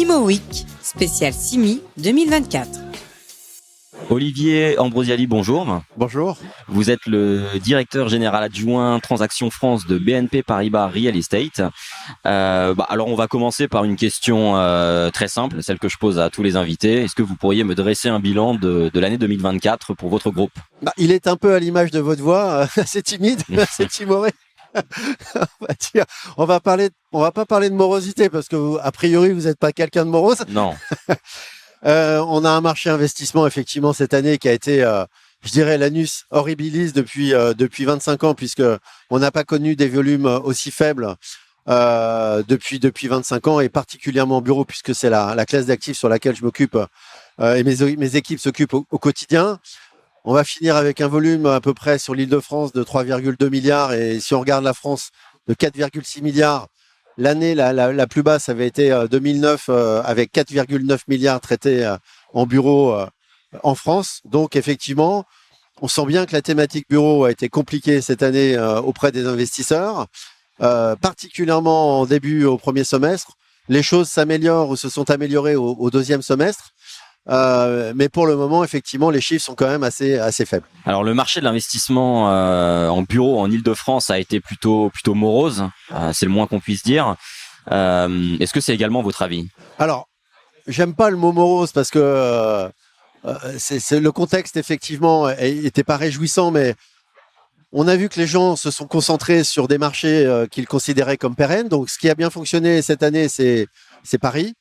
Imo Week, spécial CIMI 2024. Olivier Ambrosiali, bonjour. Bonjour. Vous êtes le directeur général adjoint Transactions France de BNP Paribas Real Estate. Alors on va commencer par une question très simple, celle que je pose à tous les invités. Est-ce que vous pourriez me dresser un bilan de l'année 2024 pour votre groupe ? Il est un peu à l'image de votre voix, assez timide, assez timoré. On va pas parler de morosité parce que vous, a priori vous n'êtes pas quelqu'un de morose. Non. On a un marché investissement effectivement cette année qui a été, je dirais, l'anus horribilis depuis 25 ans puisque on n'a pas connu des volumes aussi faibles depuis 25 ans et particulièrement en bureau puisque c'est la classe d'actifs sur laquelle je m'occupe et mes équipes s'occupent au quotidien. On va finir avec un volume à peu près sur l'Île-de-France de 3,2 milliards et si on regarde la France de 4,6 milliards. L'année la plus basse avait été 2009 avec 4,9 milliards traités en bureau en France. Donc effectivement, on sent bien que la thématique bureau a été compliquée cette année auprès des investisseurs, particulièrement au premier semestre. Les choses s'améliorent ou se sont améliorées au deuxième semestre. Mais pour le moment, effectivement, les chiffres sont quand même assez faibles. Alors le marché de l'investissement en bureau en Île-de-France a été plutôt morose, c'est le moins qu'on puisse dire. Est-ce que c'est également votre avis ? Alors, j'aime pas le mot morose parce que c'est le contexte effectivement était pas réjouissant, mais on a vu que les gens se sont concentrés sur des marchés qu'ils considéraient comme pérennes. Donc, ce qui a bien fonctionné cette année, c'est Paris.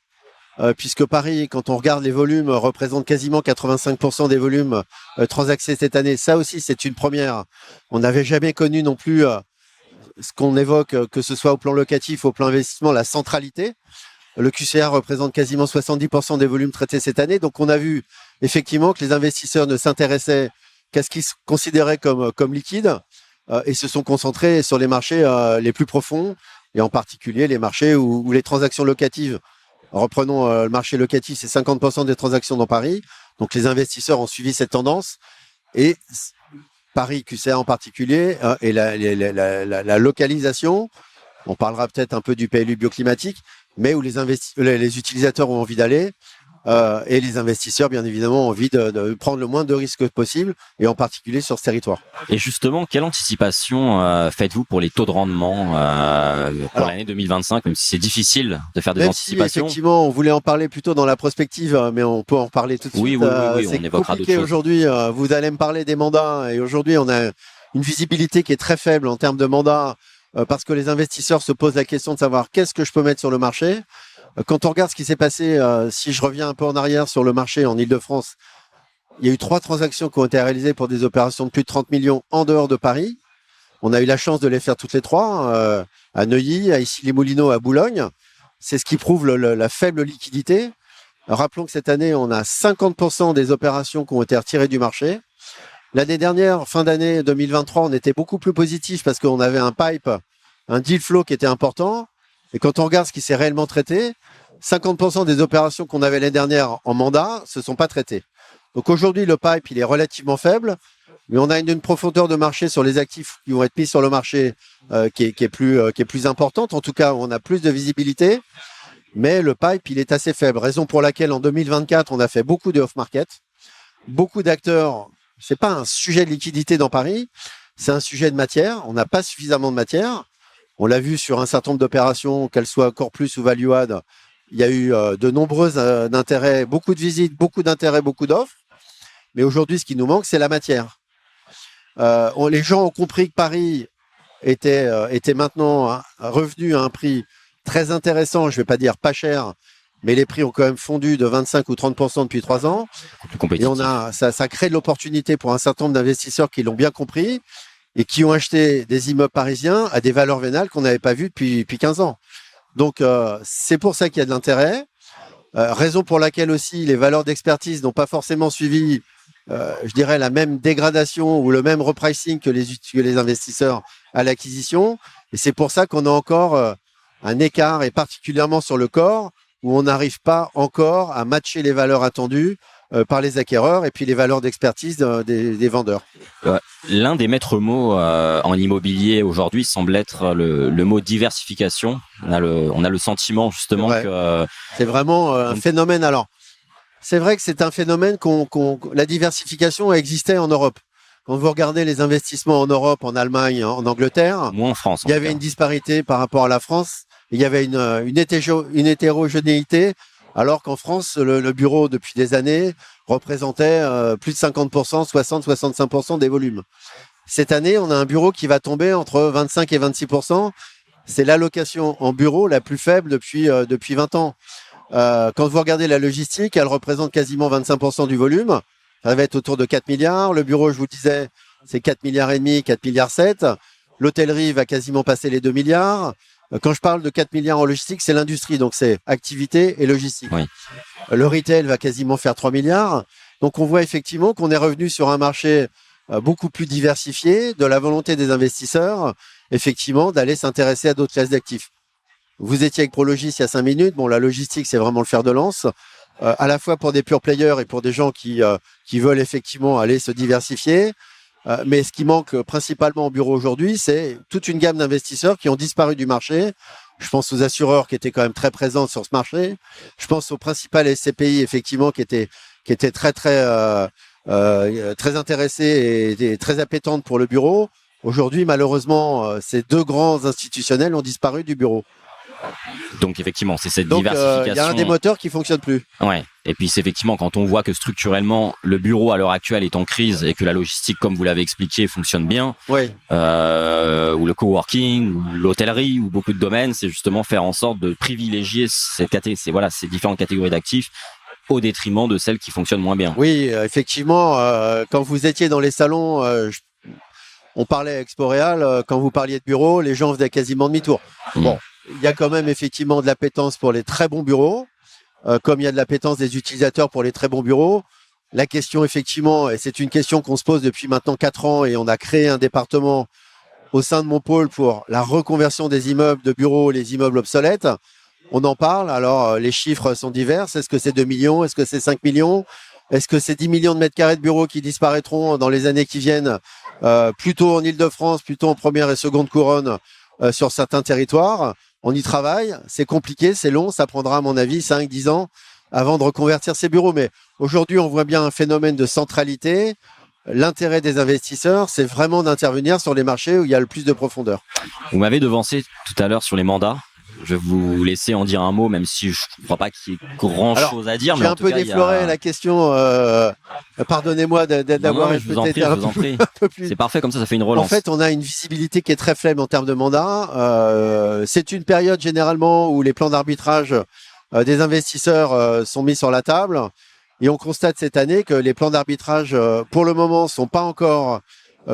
Puisque Paris, quand on regarde les volumes, représente quasiment 85% des volumes transactés cette année. Ça aussi, c'est une première. On n'avait jamais connu non plus ce qu'on évoque, que ce soit au plan locatif, au plan investissement, la centralité. Le QCR représente quasiment 70% des volumes traités cette année. Donc, on a vu effectivement que les investisseurs ne s'intéressaient qu'à ce qu'ils considéraient comme liquide et se sont concentrés sur les marchés les plus profonds et en particulier les marchés où les transactions locatives. Reprenons le marché locatif, c'est 50% des transactions dans Paris. Donc, les investisseurs ont suivi cette tendance. Et Paris, QCA en particulier, et la localisation, on parlera peut-être un peu du PLU bioclimatique, mais où les utilisateurs ont envie d'aller et les investisseurs, bien évidemment, ont envie de prendre le moins de risques possible, et en particulier sur ce territoire. Et justement, quelle anticipation faites-vous pour les taux de rendement pour l'année 2025, même si c'est difficile de faire des anticipations? Si, effectivement, on voulait en parler plutôt dans la prospective, mais on peut en parler tout de suite. Oui, c'est on évoquera d'autres choses. Aujourd'hui, vous allez me parler des mandats, et aujourd'hui, on a une visibilité qui est très faible en termes de mandats, parce que les investisseurs se posent la question de savoir qu'est-ce que je peux mettre sur le marché. Quand on regarde ce qui s'est passé, si je reviens un peu en arrière sur le marché en Île-de-France, il y a eu 3 transactions qui ont été réalisées pour des opérations de plus de 30 millions en dehors de Paris. On a eu la chance de les faire toutes les 3, à Neuilly, à Issy-les-Moulineaux, à Boulogne. C'est ce qui prouve la faible liquidité. Rappelons que cette année, on a 50% des opérations qui ont été retirées du marché. L'année dernière, fin d'année 2023, on était beaucoup plus positif parce qu'on avait un pipe, un deal flow qui était important. Et quand on regarde ce qui s'est réellement traité, 50% des opérations qu'on avait l'année dernière en mandat se sont pas traitées. Donc aujourd'hui, le pipe, il est relativement faible, mais on a une profondeur de marché sur les actifs qui vont être mis sur le marché qui est plus importante. En tout cas, on a plus de visibilité, mais le pipe, il est assez faible. Raison pour laquelle en 2024, on a fait beaucoup de off-market. Beaucoup d'acteurs, c'est pas un sujet de liquidité dans Paris, c'est un sujet de matière. On n'a pas suffisamment de matière. On l'a vu sur un certain nombre d'opérations, qu'elles soient Corplus ou Value Add. Il y a eu de nombreux intérêts, beaucoup de visites, beaucoup d'intérêts, beaucoup d'offres. Mais aujourd'hui, ce qui nous manque, c'est la matière. Les gens ont compris que Paris était maintenant revenu à un prix très intéressant. Je ne vais pas dire pas cher, mais les prix ont quand même fondu de 25 ou 30% depuis 3 ans. Et ça crée de l'opportunité pour un certain nombre d'investisseurs qui l'ont bien compris et qui ont acheté des immeubles parisiens à des valeurs vénales qu'on n'avait pas vues depuis 15 ans. Donc, c'est pour ça qu'il y a de l'intérêt. Raison pour laquelle aussi les valeurs d'expertise n'ont pas forcément suivi, je dirais, la même dégradation ou le même repricing que les investisseurs à l'acquisition. Et c'est pour ça qu'on a encore un écart, et particulièrement sur le corps, où on n'arrive pas encore à matcher les valeurs attendues par les acquéreurs et puis les valeurs d'expertise des vendeurs. L'un des maîtres mots en immobilier aujourd'hui semble être le mot diversification. On a le sentiment justement que c'est vraiment un phénomène. Alors, c'est vrai que c'est un phénomène la diversification existait en Europe. Quand vous regardez les investissements en Europe, en Allemagne, en Angleterre, moins en France. Il y avait une disparité par rapport à la France. Il y avait une hétérogénéité, alors qu'en France, le bureau, depuis des années, représentait plus de 50%, 60-65% des volumes. Cette année, on a un bureau qui va tomber entre 25 et 26%. C'est l'allocation en bureau la plus faible depuis 20 ans. Quand vous regardez la logistique, elle représente quasiment 25% du volume. Ça va être autour de 4 milliards. Le bureau, je vous disais, c'est 4 milliards et demi, 4 milliards 7. L'hôtellerie va quasiment passer les 2 milliards. Quand je parle de 4 milliards en logistique, c'est l'industrie, donc c'est activité et logistique. Oui. Le retail va quasiment faire 3 milliards. Donc on voit effectivement qu'on est revenu sur un marché beaucoup plus diversifié, de la volonté des investisseurs, effectivement, d'aller s'intéresser à d'autres classes d'actifs. Vous étiez avec Prologis il y a 5 minutes. Bon, la logistique, c'est vraiment le fer de lance. À la fois pour des pure players et pour des gens qui veulent effectivement aller se diversifier. Mais ce qui manque principalement au bureau aujourd'hui, c'est toute une gamme d'investisseurs qui ont disparu du marché. Je pense aux assureurs qui étaient quand même très présents sur ce marché. Je pense aux principales SCPI effectivement qui étaient très intéressées et très appétentes pour le bureau. Aujourd'hui, malheureusement, ces deux grands institutionnels ont disparu du bureau. Donc effectivement, c'est cette diversification. Il y a un des moteurs qui fonctionne plus. Ouais. Et puis c'est effectivement quand on voit que structurellement le bureau à l'heure actuelle est en crise et que la logistique, comme vous l'avez expliqué, fonctionne bien, oui. Ou le coworking, ou l'hôtellerie, ou beaucoup de domaines, c'est justement faire en sorte de privilégier ces différentes catégories d'actifs au détriment de celles qui fonctionnent moins bien. Oui, effectivement, quand vous étiez dans les salons, on parlait Expo-Réal, quand vous parliez de bureau, les gens faisaient quasiment demi-tour. Bon. Il y a quand même effectivement de l'appétence pour les très bons bureaux, comme il y a de l'appétence des utilisateurs pour les très bons bureaux. La question effectivement, et c'est une question qu'on se pose depuis maintenant 4 ans, et on a créé un département au sein de mon pôle pour la reconversion des immeubles de bureaux, les immeubles obsolètes. On en parle, alors les chiffres sont divers. Est-ce que c'est 2 millions? Est-ce que c'est 5 millions? Est-ce que c'est 10 millions de mètres carrés de bureaux qui disparaîtront dans les années qui viennent, plutôt en Île-de-France, plutôt en première et seconde couronne sur certains territoires? On y travaille, c'est compliqué, c'est long, ça prendra à mon avis 5-10 ans avant de reconvertir ces bureaux. Mais aujourd'hui, on voit bien un phénomène de centralité. L'intérêt des investisseurs, c'est vraiment d'intervenir sur les marchés où il y a le plus de profondeur. Vous m'avez devancé tout à l'heure sur les mandats. Je vais vous laisser en dire un mot, même si je ne crois pas qu'il y ait grand-chose à dire. J'ai un peu défloré la question. Pardonnez-moi d'avoir je vous en prie. un peu plus. C'est parfait, comme ça fait une relance. En fait, on a une visibilité qui est très faible en termes de mandat. C'est une période généralement où les plans d'arbitrage des investisseurs sont mis sur la table. Et on constate cette année que les plans d'arbitrage, pour le moment, sont pas encore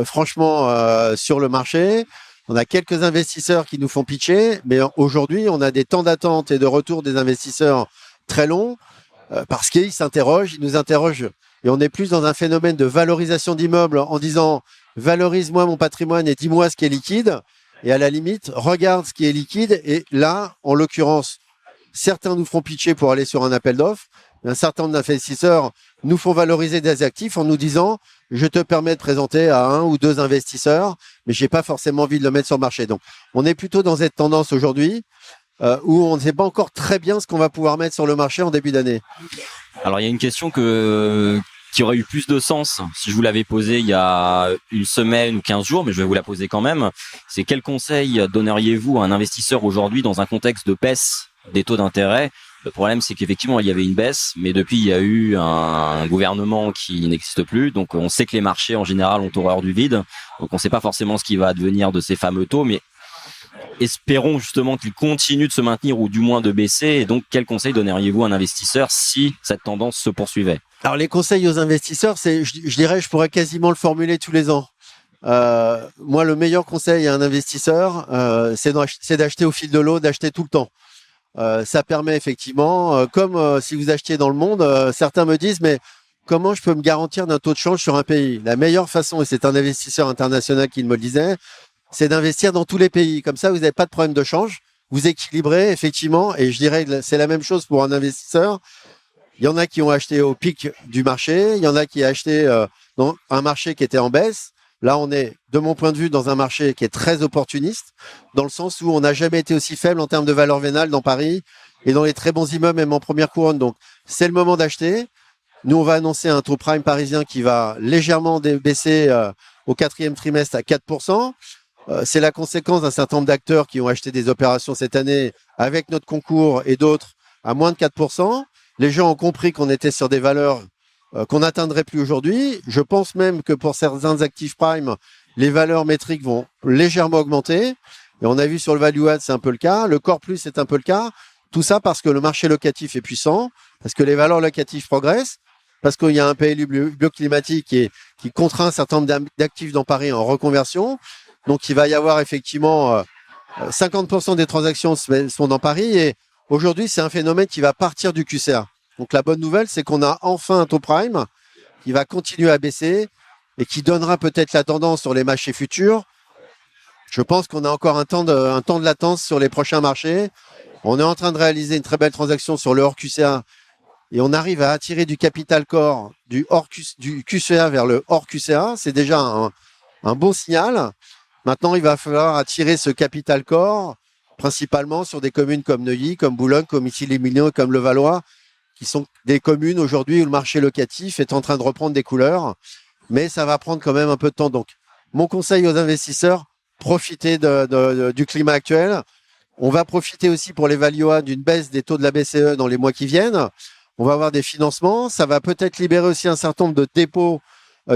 franchement sur le marché. On a quelques investisseurs qui nous font pitcher, mais aujourd'hui, on a des temps d'attente et de retour des investisseurs très longs parce qu'ils s'interrogent, ils nous interrogent. Et on est plus dans un phénomène de valorisation d'immeubles en disant « valorise-moi mon patrimoine et dis-moi ce qui est liquide ». Et à la limite, regarde ce qui est liquide. Et là, en l'occurrence, certains nous feront pitcher pour aller sur un appel d'offres. Un certain nombre d'investisseurs nous font valoriser des actifs en nous disant « je te permets de présenter à 1 ou 2 investisseurs, mais j'ai pas forcément envie de le mettre sur le marché ». Donc, on est plutôt dans cette tendance aujourd'hui où on ne sait pas encore très bien ce qu'on va pouvoir mettre sur le marché en début d'année. Alors, il y a une question qui aurait eu plus de sens si je vous l'avais posée il y a une semaine ou 15 jours, mais je vais vous la poser quand même. C'est quel conseil donneriez-vous à un investisseur aujourd'hui dans un contexte de baisse des taux d'intérêt? Le problème, c'est qu'effectivement, il y avait une baisse, mais depuis, il y a eu un gouvernement qui n'existe plus. Donc, on sait que les marchés, en général, ont horreur du vide. Donc, on ne sait pas forcément ce qui va advenir de ces fameux taux, mais espérons justement qu'ils continuent de se maintenir ou du moins de baisser. Et donc, quel conseil donneriez-vous à un investisseur si cette tendance se poursuivait? Alors, les conseils aux investisseurs, je dirais, je pourrais quasiment le formuler tous les ans. Moi, le meilleur conseil à un investisseur, c'est d'acheter au fil de l'eau, d'acheter tout le temps. Ça permet effectivement, comme si vous achetiez dans le monde, certains me disent, mais comment je peux me garantir d'un taux de change sur un pays? La meilleure façon, et c'est un investisseur international qui me le disait, c'est d'investir dans tous les pays. Comme ça, vous n'avez pas de problème de change, vous équilibrez effectivement, et je dirais que c'est la même chose pour un investisseur. Il y en a qui ont acheté au pic du marché, il y en a qui ont acheté dans un marché qui était en baisse. Là, on est, de mon point de vue, dans un marché qui est très opportuniste, dans le sens où on n'a jamais été aussi faible en termes de valeur vénale dans Paris et dans les très bons immeubles, même en première couronne. Donc, c'est le moment d'acheter. Nous, on va annoncer un taux prime parisien qui va légèrement baisser au quatrième trimestre à 4%. C'est la conséquence d'un certain nombre d'acteurs qui ont acheté des opérations cette année avec notre concours et d'autres à moins de 4%. Les gens ont compris qu'on était sur des valeurs qu'on n'atteindrait plus aujourd'hui. Je pense même que pour certains actifs prime, les valeurs métriques vont légèrement augmenter. Et on a vu sur le value add, c'est un peu le cas. Le core plus, c'est un peu le cas. Tout ça parce que le marché locatif est puissant, parce que les valeurs locatives progressent, parce qu'il y a un PLU bioclimatique qui contraint un certain nombre d'actifs dans Paris en reconversion. Donc, il va y avoir effectivement 50% des transactions sont dans Paris. Et aujourd'hui, c'est un phénomène qui va partir du QCA. Donc, la bonne nouvelle, c'est qu'on a enfin un taux prime qui va continuer à baisser et qui donnera peut-être la tendance sur les marchés futurs. Je pense qu'on a encore un temps de latence sur les prochains marchés. On est en train de réaliser une très belle transaction sur le hors QCA et on arrive à attirer du capital core du QCA vers le hors QCA. C'est déjà un bon signal. Maintenant, il va falloir attirer ce capital core principalement sur des communes comme Neuilly, comme Boulogne, comme Issy-les-Moulineaux, comme Levallois, qui sont des communes aujourd'hui où le marché locatif est en train de reprendre des couleurs, mais ça va prendre quand même un peu de temps. Donc, mon conseil aux investisseurs, profitez du climat actuel. On va profiter aussi pour les valuas d'une baisse des taux de la BCE dans les mois qui viennent. On va avoir des financements. Ça va peut-être libérer aussi un certain nombre de dépôts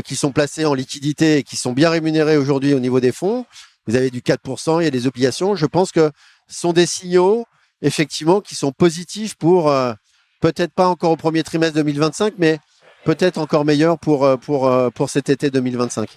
qui sont placés en liquidité et qui sont bien rémunérés aujourd'hui au niveau des fonds. Vous avez du 4%, il y a des obligations. Je pense que ce sont des signaux, effectivement, qui sont positifs pour, peut-être pas encore au premier trimestre 2025, mais peut-être encore meilleur pour cet été 2025.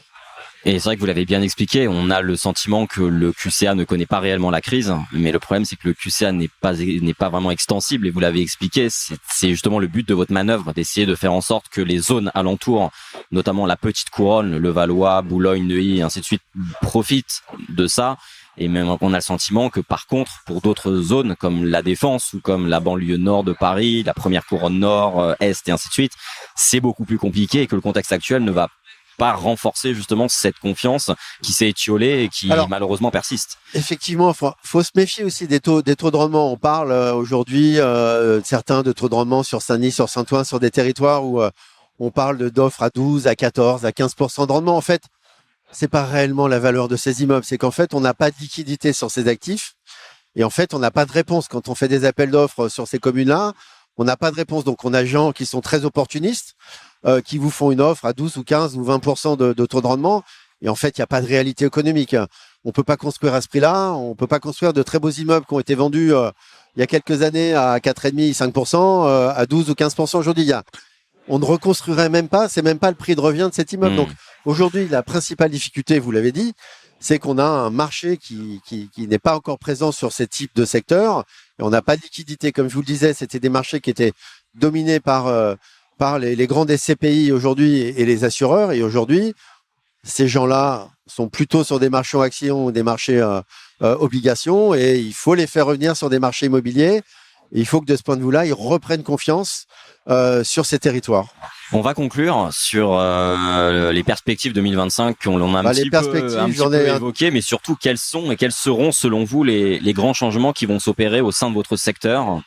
Et c'est vrai que vous l'avez bien expliqué, on a le sentiment que le QCA ne connaît pas réellement la crise, mais le problème c'est que le QCA n'est pas vraiment extensible, et vous l'avez expliqué, c'est justement le but de votre manœuvre, d'essayer de faire en sorte que les zones alentours, notamment la petite couronne, Levallois, Boulogne, Neuilly, et ainsi de suite, profitent de ça. Et même on a le sentiment que par contre, pour d'autres zones comme la Défense ou comme la banlieue nord de Paris, la première couronne nord, est et ainsi de suite, c'est beaucoup plus compliqué et que le contexte actuel ne va pas renforcer justement cette confiance qui s'est étiolée et qui malheureusement persiste. Effectivement, faut se méfier aussi des taux de rendement. On parle aujourd'hui certains de taux de rendement sur Saint-Denis, sur Saint-Ouen, sur des territoires où on parle d'offres à 12, à 14, à 15% de rendement. En fait, c'est pas réellement la valeur de ces immeubles. C'est qu'en fait, on n'a pas de liquidité sur ces actifs et en fait, on n'a pas de réponse. Quand on fait des appels d'offres sur ces communes-là, on n'a pas de réponse. Donc, on a des gens qui sont très opportunistes, qui vous font une offre à 12 ou 15 ou 20% de taux de rendement. Et en fait, il n'y a pas de réalité économique. On peut pas construire à ce prix-là. On peut pas construire de très beaux immeubles qui ont été vendus il y a quelques années à 4,5, 5%, à 12 ou 15% aujourd'hui. On ne reconstruirait même pas. C'est même pas le prix de revient de cet immeuble. Donc, aujourd'hui, la principale difficulté, vous l'avez dit, c'est qu'on a un marché qui n'est pas encore présent sur ces types de secteurs. Et on n'a pas de liquidité. Comme je vous le disais, c'était des marchés qui étaient dominés par les grands des CPI aujourd'hui et les assureurs. Et aujourd'hui, ces gens-là sont plutôt sur des marchés en actions ou des marchés obligations, et il faut les faire revenir sur des marchés immobiliers. Et il faut que de ce point de vue-là, ils reprennent confiance sur ces territoires. On va conclure sur les perspectives 2025 qu'on a un petit peu évoquées, mais surtout quels sont et quels seront selon vous les grands changements qui vont s'opérer au sein de votre secteur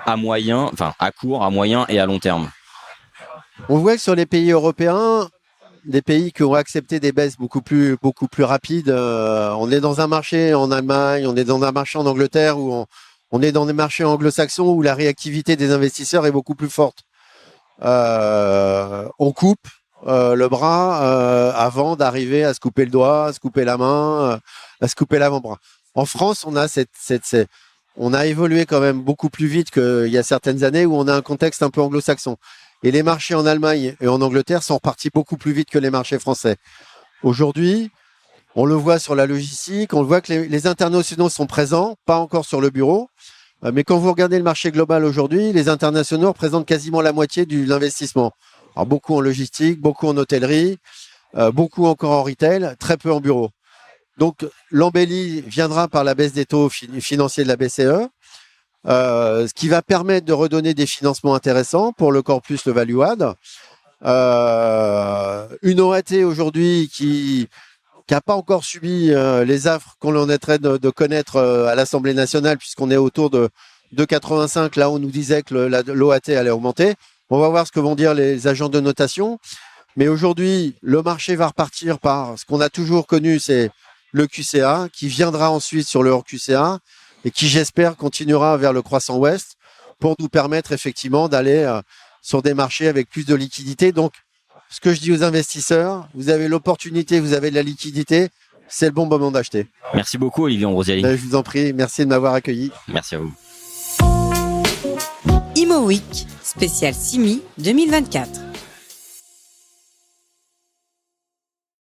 à court, à moyen et à long terme. On voit que sur les pays européens, des pays qui ont accepté des baisses beaucoup plus rapides, on est dans un marché en Allemagne, on est dans un marché en Angleterre, où on est dans des marchés anglo-saxons où la réactivité des investisseurs est beaucoup plus forte. On coupe le bras avant d'arriver à se couper le doigt, à se couper la main, à se couper l'avant-bras. En France, on a on a évolué quand même beaucoup plus vite qu'il y a certaines années où on a un contexte un peu anglo-saxon. Et les marchés en Allemagne et en Angleterre sont repartis beaucoup plus vite que les marchés français. Aujourd'hui, on le voit sur la logistique, on le voit que les internationaux sont présents, pas encore sur le bureau. Mais quand vous regardez le marché global aujourd'hui, les internationaux représentent quasiment la moitié de l'investissement. Alors beaucoup en logistique, beaucoup en hôtellerie, beaucoup encore en retail, très peu en bureau. Donc l'embellie viendra par la baisse des taux financiers de la BCE. ce qui va permettre de redonner des financements intéressants pour le corpus, le value add. Une OAT aujourd'hui qui n'a pas encore subi les affres qu'on en est en train de connaître à l'Assemblée nationale, puisqu'on est autour de 2,85, là on nous disait que l'OAT allait augmenter. On va voir ce que vont dire les agents de notation. Mais aujourd'hui, le marché va repartir par ce qu'on a toujours connu, c'est le QCA, qui viendra ensuite sur le hors QCA et qui, j'espère, continuera vers le croissant ouest pour nous permettre effectivement d'aller sur des marchés avec plus de liquidité. Donc, ce que je dis aux investisseurs, vous avez l'opportunité, vous avez de la liquidité, c'est le bon moment d'acheter. Merci beaucoup, Olivier Ambrosiali. Je vous en prie, merci de m'avoir accueilli. Merci à vous. Imo Week, spécial CIMI 2024.